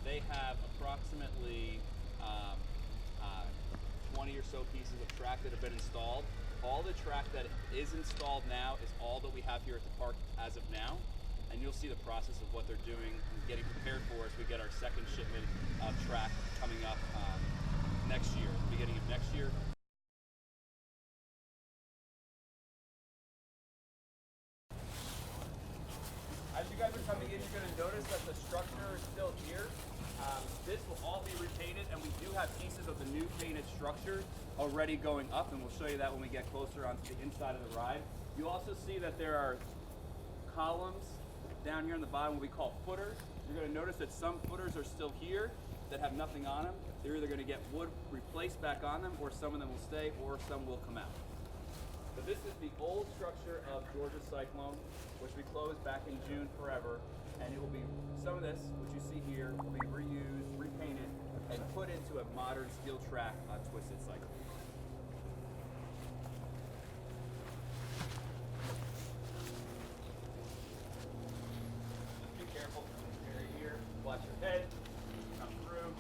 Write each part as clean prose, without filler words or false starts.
they have approximately 20 or so pieces of track that have been installed. All the track that is installed now is all that we have here at the park as of now. And you'll see the process of what they're doing and getting prepared for as we get our second shipment of track coming up next year, beginning of next year. As you guys are coming in, you're going to notice that the structure is still here. This will all be repainted, and we do have pieces of the new painted structure already going up, and we'll show you that when we get closer onto the inside of the ride. You also see that there are columns down here on the bottom, what we call footers. You're going to notice that some footers are still here that have nothing on them. They're either going to get wood replaced back on them, or some of them will stay, or some will come out. So this is the old structure of Georgia Cyclone, which we closed back in June forever, and it will be, some of this, which you see here, will be reused, repainted, and put into a modern steel track on Twisted Cyclone. Just be careful, carry here, watch your head, come through.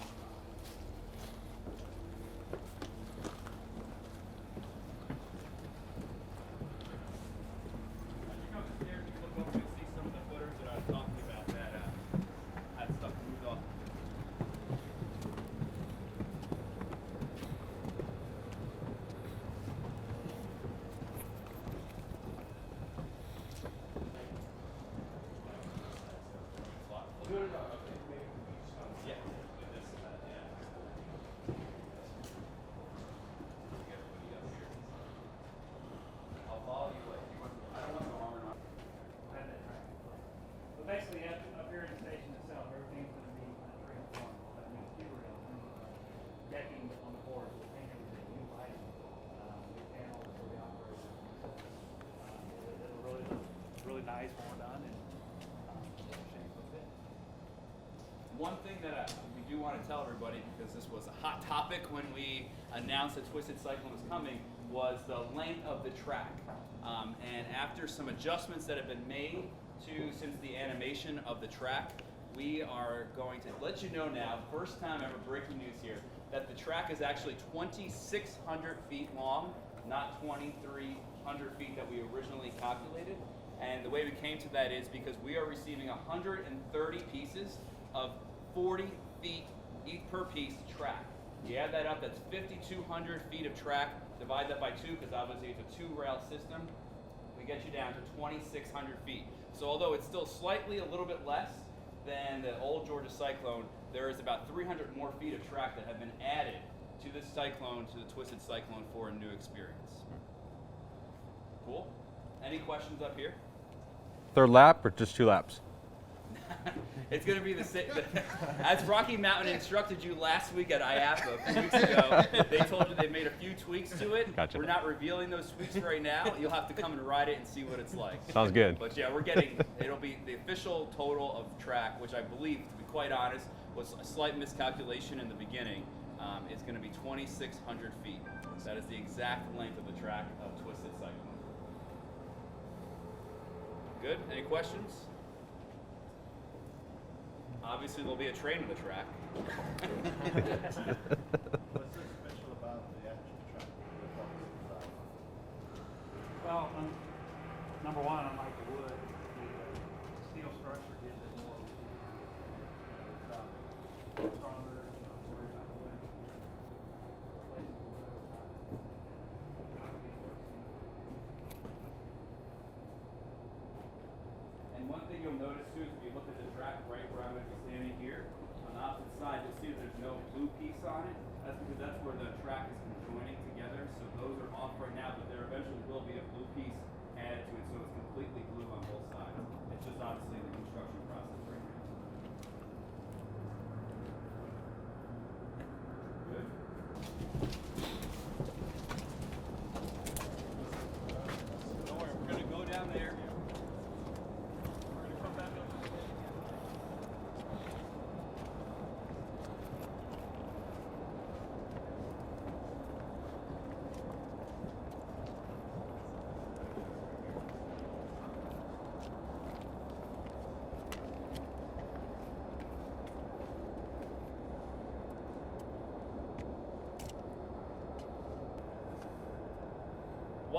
Basically, up here in the station itself, everything's going to be transformed. We'll have new ski rails, new decking on the boards, we'll paint everything, new lighting, new panels for the operators. It'll really look really nice when we're done, and shape of it. One thing that we do want to tell everybody, because this was a hot topic when we announced that Twisted Cyclone was coming, was the length of the track. And after some adjustments that have been made since the animation of the track, we are going to let you know now, first time ever, breaking news here, that the track is actually 2,600 feet long, not 2,300 feet that we originally calculated. And the way we came to that is because we are receiving 130 pieces of 40 feet each per piece track. You add that up, that's 5,200 feet of track. Divide that by 2, because obviously it's a 2-rail system. We get you down to 2,600 feet. So although it's still slightly a little bit less than the old Georgia Cyclone, there is about 300 more feet of track that have been added to this Cyclone, to the Twisted Cyclone, for a new experience. Cool? Any questions up here? Third lap or just 2 laps? It's going to be the same. As Rocky Mountain instructed you last week at IAPA a few weeks ago, they told you they made a few tweaks to it. Gotcha. We're not revealing those tweaks right now. You'll have to come and ride it and see what it's like. Sounds good. But yeah, it'll be the official total of track, which I believe, to be quite honest, was a slight miscalculation in the beginning. It's going to be 2,600 feet. That is the exact length of the track of Twisted Cyclone. Good? Any questions? Obviously, there'll be a train on the track. What's so special about the actual track? Well, number one, unlike the wood, the steel structure gives it more stronger, worry about the wood. And one thing you'll notice too is if you look at the track right where I'm going to be standing here, on the opposite side, you'll see that there's no blue piece on it. That's because that's where the track is conjoining together. So those are off right now, but there eventually will be a blue piece added to it, so it's completely blue on both sides. It's just obviously the construction process right now. Good. Don't worry, we're going to go down there. We're going to come back up.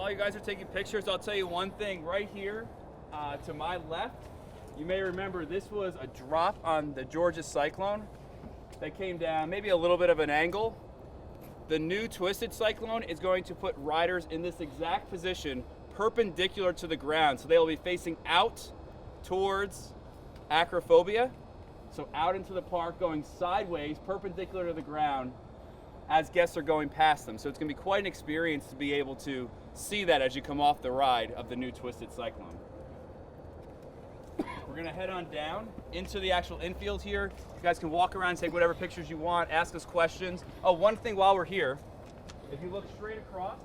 while you guys are taking pictures, I'll tell you one thing right here to my left. You may remember this was a drop on the Georgia Cyclone that came down maybe a little bit of an angle. The new Twisted Cyclone is going to put riders in this exact position perpendicular to the ground. So they will be facing out towards acrophobia. So out into the park, going sideways, perpendicular to the ground as guests are going past them. So it's gonna be quite an experience to be able to see that as you come off the ride of the new Twisted Cyclone. We're gonna head on down into the actual infield here. You guys can walk around, take whatever pictures you want, ask us questions. Oh, one thing while we're here, if you look straight across,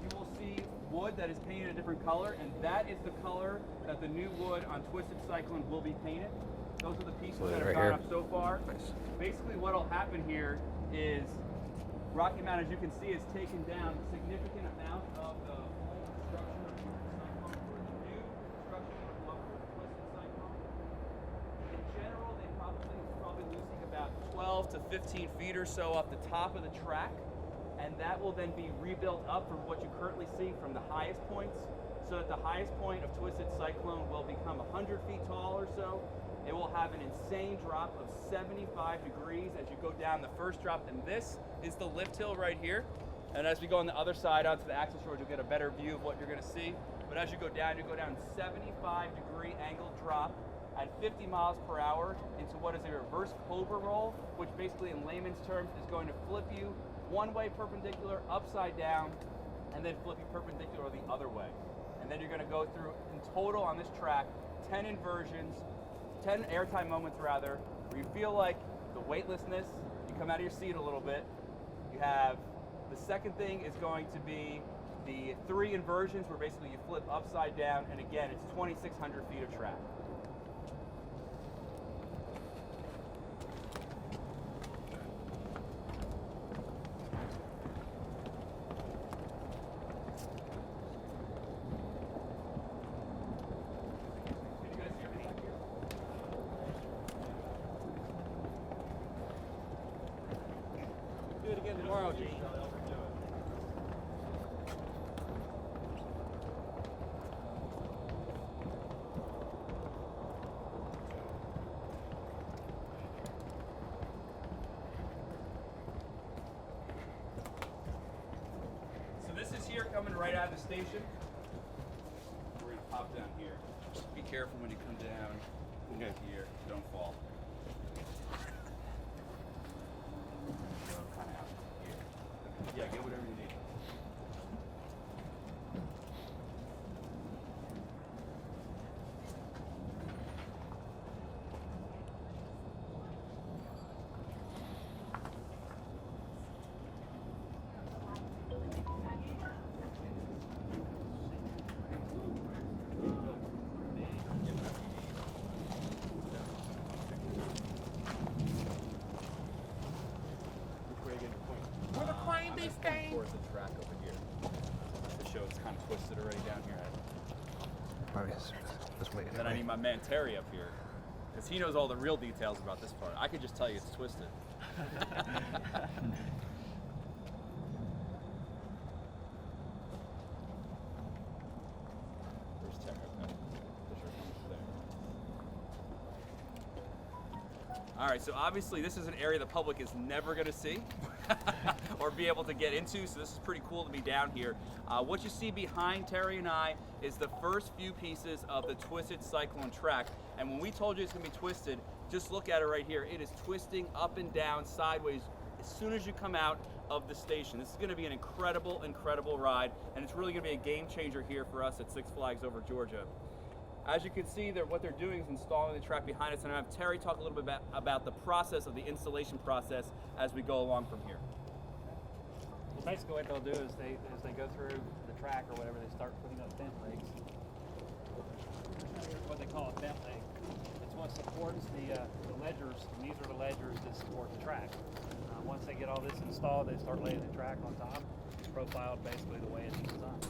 you will see wood that is painted a different color, and that is the color that the new wood on Twisted Cyclone will be painted. Those are the pieces that have right gone here. up so far. Nice. Basically what will happen here is Rocky Mountain, as you can see, has taken down a significant amount of the old structure of the Cyclone for the new structure of the Twisted Cyclone. In general, they probably losing about 12 to 15 feet or so off the top of the track, and that will then be rebuilt up from what you currently see from the highest points, so that the highest point of Twisted Cyclone will become 100 feet tall or so. It will have an insane drop of 75 degrees as you go down the first drop, and this is the lift hill right here. And as we go on the other side onto the access road, you'll get a better view of what you're going to see. But as you go down 75-degree angle drop at 50 miles per hour into what is a reverse cobra roll, which basically in layman's terms is going to flip you one way perpendicular, upside down, and then flip you perpendicular the other way. And then you're going to go through, in total on this track, 10 inversions, 10 airtime moments rather, where you feel like the weightlessness, you come out of your seat a little bit. You have, the second thing is going to be the 3 inversions where basically you flip upside down, and again, it's 2,600 feet of track. Do it again tomorrow, Gene. So this is here coming right out of the station. We're gonna pop down here. Just be careful when you come down. Okay. Here, don't fall. Yeah, get whatever you need. Where the crane be staying? Towards the track over here. To show it's kind of twisted already down here. Oh, yes. This way. And then I need my man Terry up here, because he knows all the real details about this part. I could just tell you it's twisted. There's Terry. Okay. Fisher comes there. All right, so obviously this is an area the public is never going to see or be able to get into, so this is pretty cool to be down here. What you see behind Terry and I is the first few pieces of the Twisted Cyclone track, and when we told you it's going to be twisted, just look at it right here. It is twisting up and down, sideways, as soon as you come out of the station. This is going to be an incredible, incredible ride, and it's really going to be a game changer here for us at Six Flags Over Georgia. As you can see, what they're doing is installing the track behind us, and I'll have Terry talk a little bit about the process of the installation process as we go along from here. Well, basically what they'll do is as they go through the track or whatever, they start putting up vent legs. What they call a vent leg. It's what supports the ledgers, and these are the ledgers that support the track. Once they get all this installed, they start laying the track on top. It's profiled basically the way it's designed.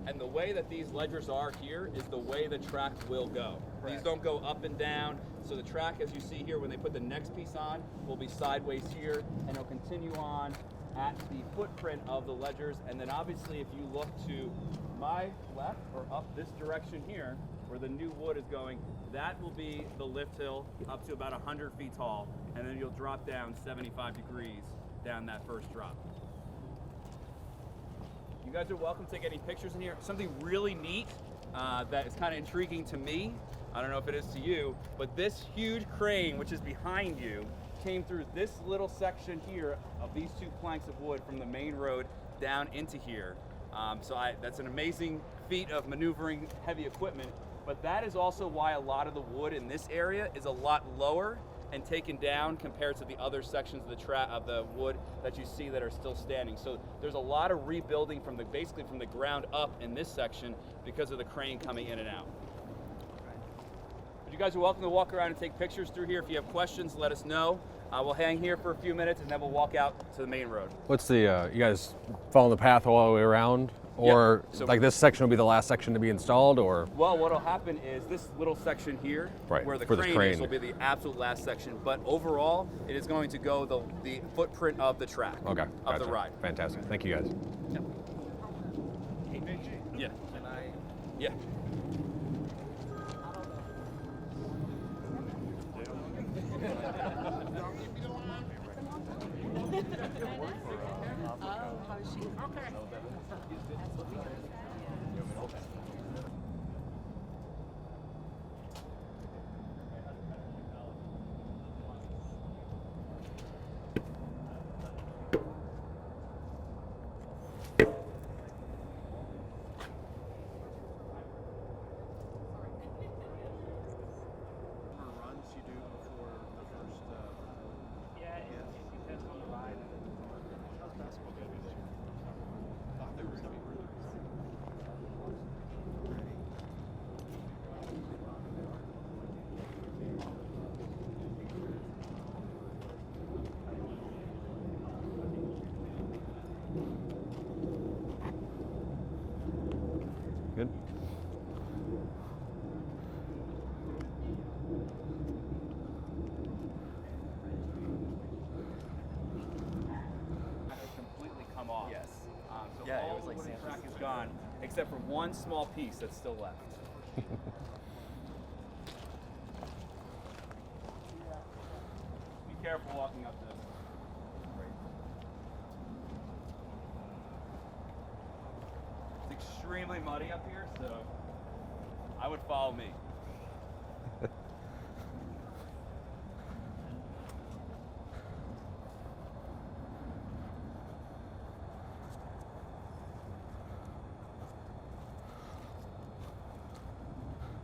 And the way that these ledgers are here is the way the track will go. Correct. These don't go up and down. So the track, as you see here, when they put the next piece on, will be sideways here, and it'll continue on at the footprint of the ledgers. And then obviously if you look to my left or up this direction here, where the new wood is going, that will be the lift hill up to about 100 feet tall. And then you'll drop down 75 degrees down that first drop. You guys are welcome to take any pictures in here. Something really neat that is kind of intriguing to me, I don't know if it is to you, but this huge crane, which is behind you, came through this little section here of these 2 planks of wood from the main road down into here. That's an amazing feat of maneuvering heavy equipment, but that is also why a lot of the wood in this area is a lot lower and taken down compared to the other sections of the wood that you see that are still standing. So there's a lot of rebuilding basically from the ground up in this section because of the crane coming in and out. But you guys are welcome to walk around and take pictures through here. If you have questions, let us know. We'll hang here for a few minutes and then we'll walk out to the main road. What's the, you guys follow the path all the way around? Or Yep. So like this section will be the last section to be installed, or? Well, what'll happen is this little section here, Right, where the for the crane is, crane. will be the absolute last section. But overall, it is going to go the footprint of the track, Okay, of the gotcha. ride. Fantastic, thank you guys. Yep. Yeah. Can I? Yeah. Runs you do before the first. Yeah, it depends on the ride. How's basketball going to be this year? Thought they were going to be really ready. Good. Has completely come off. Yes. So Yeah, it all was the like wooden Santa's track is tree. gone, except for one small piece that's still left. Be careful walking up this. It's extremely muddy up here, so I would follow me.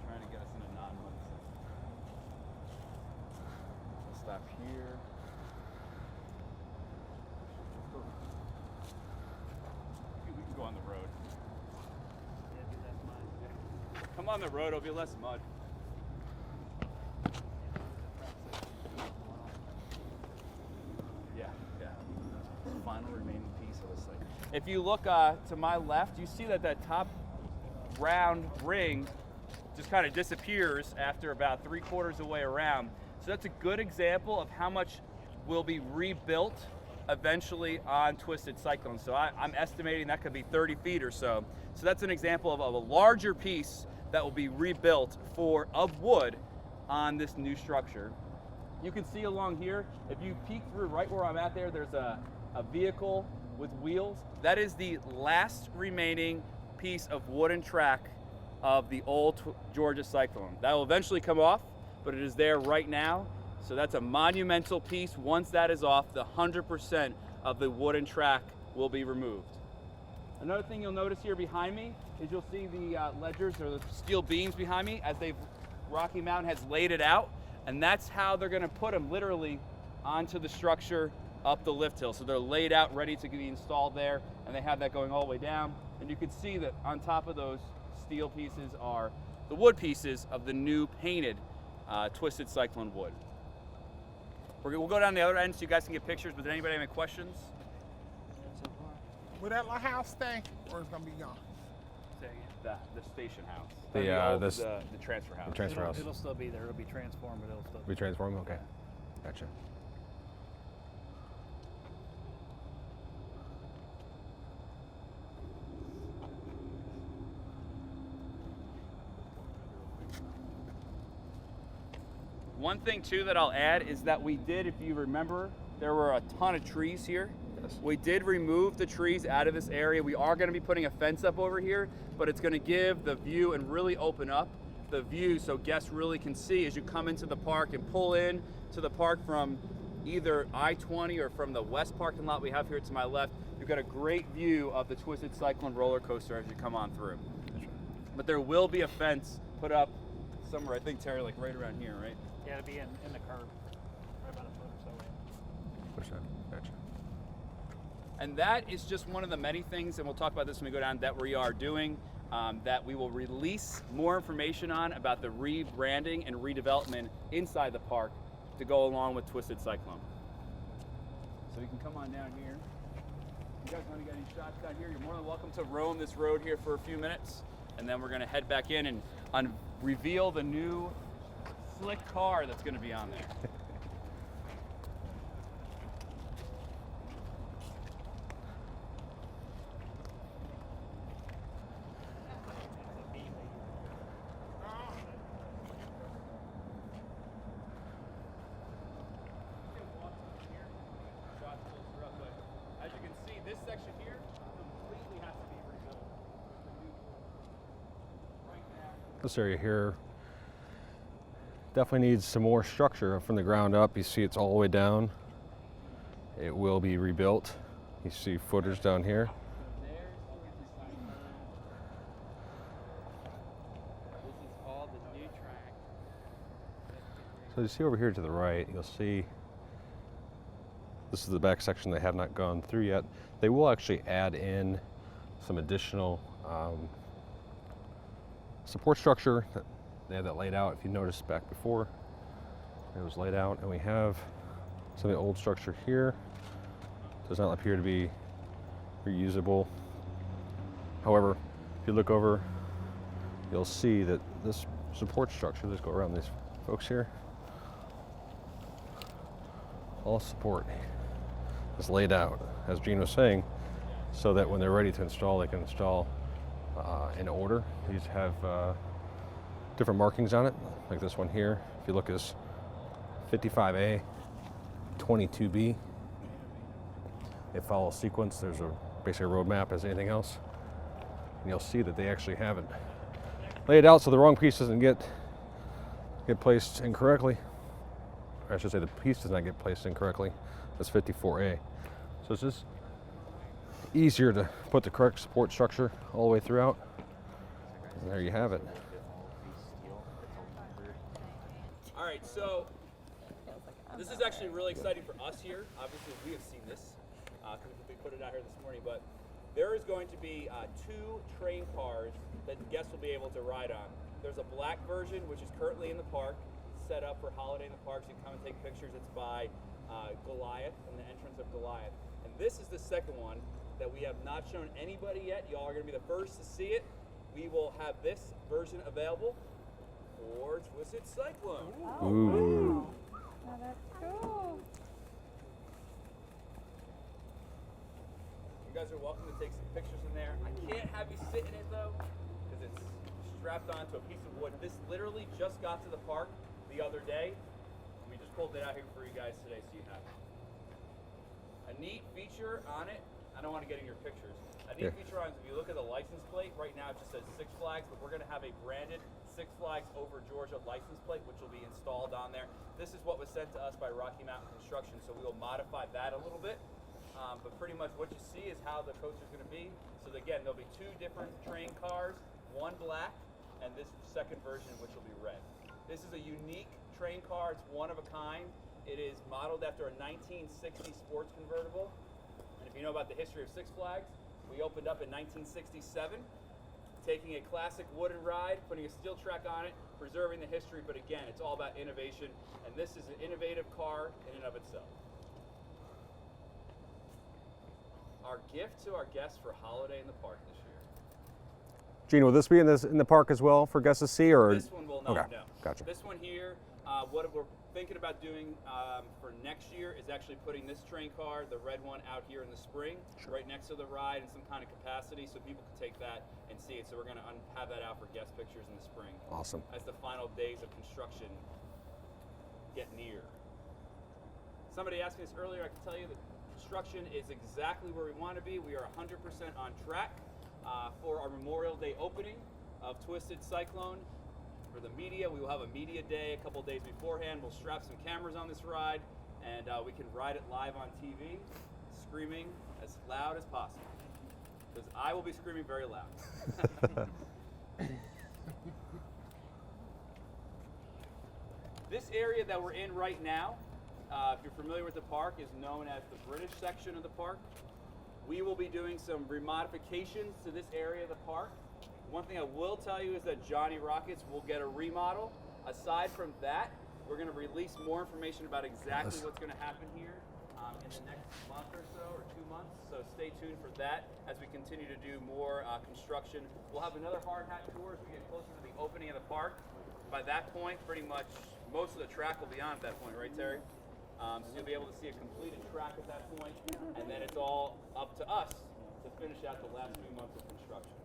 Trying to get us in a non-muddy section. We'll stop here. We can go on the road. Yeah, do that mine. Come on the road, it'll be less mud. Yeah, yeah. Final remaining piece of the cycle. If you look to my left, you see that top round ring just kind of disappears after about 3/4 of the way around. So that's a good example of how much will be rebuilt eventually on Twisted Cyclone. So I'm estimating that could be 30 feet or so. So that's an example of a larger piece that will be rebuilt of wood on this new structure. You can see along here, if you peek through right where I'm at there's a vehicle with wheels. That is the last remaining piece of wooden track of the old Georgia Cyclone. That will eventually come off, but it is there right now. So that's a monumental piece. Once that is off, the 100% of the wooden track will be removed. Another thing you'll notice here behind me is you'll see the ledgers or the steel beams behind me as Rocky Mountain has laid it out, and that's how they're gonna put them literally onto the structure up the lift hill. So they're laid out ready to be installed there, and they have that going all the way down. And you can see that on top of those steel pieces are the wood pieces of the new painted Twisted Cyclone wood. We'll go down the other end so you guys can get pictures, but did anybody have any questions? Will that house stay, or it's gonna be gone? The station house. The, Or this- the transfer house. The transfer house. It'll still be there. It'll be transformed, but it'll still We transform? Okay. Gotcha. One thing too that I'll add is that we did, if you remember, there were a ton of trees here. Yes. We did remove the trees out of this area. We are going to be putting a fence up over here, but it's going to give the view and really open up the view so guests really can see as you come into the park and pull in to the park from either I-20 or from the west parking lot we have here to my left. You've got a great view of the Twisted Cyclone roller coaster as you come on through. But there will be a fence put up somewhere, I think, Terry, like right around here, right? Yeah, it'll be in the curb, right about a foot or so in. Push that. Gotcha. And that is just one of the many things, and we'll talk about this when we go down, that we are doing, that we will release more information on about the rebranding and redevelopment inside the park to go along with Twisted Cyclone. So you can come on down here. You guys want to get any shots down here? You're more than welcome to roam this road here for a few minutes, and then we're going to head back in and reveal the new slick car that's going to be on there. As you can see, this section here completely has to be rebuilt. Right now. This area here definitely needs some more structure from the ground up. You see it's all the way down. It will be rebuilt. You see footers down here. There's Twisted Cyclone. This is all the new track. So you see over here to the right, you'll see this is the back section they have not gone through yet. They will actually add in some additional support structure. They had that laid out. If you noticed back before, it was laid out, and we have some of the old structure here. Does not appear to be reusable. However, if you look over, you'll see that this support structure, let's go around these folks here, all support is laid out, as Gene was saying, so that when they're ready to install, they can install in order. These have different markings on it, like this one here. If you look at this 55A, 22B, it follows sequence. There's basically a roadmap as anything else. And you'll see that they actually have it laid out so the wrong piece doesn't get placed incorrectly. Or I should say the piece does not get placed incorrectly. That's 54A. So it's just easier to put the correct support structure all the way throughout. And there you have it. All right, so this is actually really exciting for us here. Obviously, we have seen this because we put it out here this morning, but there is going to be 2 train cars that guests will be able to ride on. There's a black version, which is currently in the park, set up for holiday in the park, so you can come and take pictures. It's by Goliath and the entrance of Goliath. And this is the second one that we have not shown anybody yet. Y'all are going to be the first to see it. We will have this version available for Twisted Cyclone. Ooh. Oh, that's cool. You guys are welcome to take some pictures in there. I can't have you sit in it though, because it's strapped onto a piece of wood. This literally just got to the park the other day. We just pulled it out here for you guys today so you have it. A neat feature on it, I don't want to get in your pictures. A neat feature on it, if you look at the license plate, right now it just says Six Flags, but we're going to have a branded Six Flags over Georgia license plate, which will be installed on there. This is what was sent to us by Rocky Mountain Construction, so we will modify that a little bit. But pretty much what you see is how the coaster is going to be. So again, there'll be 2 different train cars, one black, and this second version, which will be red. This is a unique train car. It's one of a kind. It is modeled after a 1960 sports convertible. And if you know about the history of Six Flags, we opened up in 1967, taking a classic wooden ride, putting a steel track on it, preserving the history, but again, it's all about innovation, and this is an innovative car in and of itself. Our gift to our guests for holiday in the park this year. Gene, will this be in the park as well for guests to see, or? This one will not, Okay, no. gotcha. This one here, what we're thinking about doing for next year is actually putting this train car, the red one, out here in the spring, right next to the ride in some kind of capacity so people can take that and see it. So we're going to have that out for guest pictures in the spring. Awesome. As the final days of construction get near. Somebody asked me this earlier. I can tell you that construction is exactly where we want to be. We are 100% on track for our Memorial Day opening of Twisted Cyclone. For the media, we will have a media day a couple days beforehand. We'll strap some cameras on this ride, and we can ride it live on TV, screaming as loud as possible. Because I will be screaming very loud. This area that we're in right now, if you're familiar with the park, is known as the British section of the park. We will be doing some remodifications to this area of the park. One thing I will tell you is that Johnny Rockets will get a remodel. Aside from that, we're going to release more information about exactly what's going to happen here in the next month or so, or 2 months. So stay tuned for that as we continue to do more construction. We'll have another hard hat tour as we get closer to the opening of the park. By that point, pretty much most of the track will be on at that point, right, Terry? So you'll be able to see a completed track at that point, and then it's all up to us to finish out the last few months of construction.